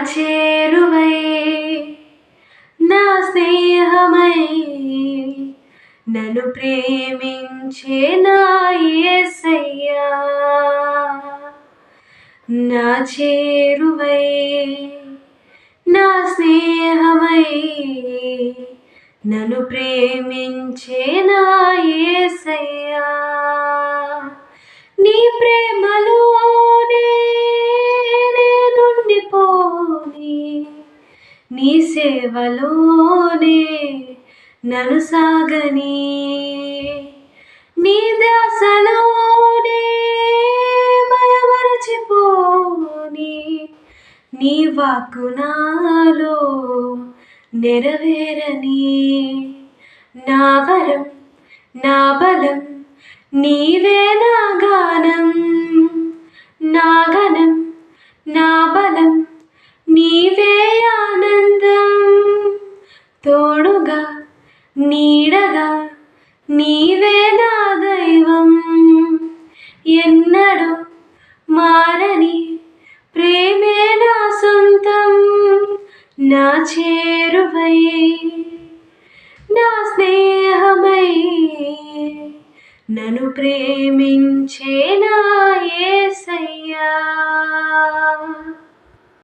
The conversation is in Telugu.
చేరువై నా స్నేహమై నన్ను ప్రేమించే నా యేసయ్యా నా చేరువై నా స్నేహమై నన్ను ప్రేమించే నా యేసయ్యా నీ ప్రేమలోనే నేనుండిపోని నీ సేవలోనే నన్ను సాగని నీ దాసలోనే మయమరచిపోని నీ వాక్కు నాలో నెరవేరని నా వరం నా బలం నీవే నా గానం నా గణం నా బలం నీవే ఆనందం తోడుగా నీడగా నీవే నా దైవం ఎన్నడూ మారని ప్రేమే నా సొంతం నా చేరువై నా స్నేహమై నన్ను ప్రేమించే నా యేసయ్యా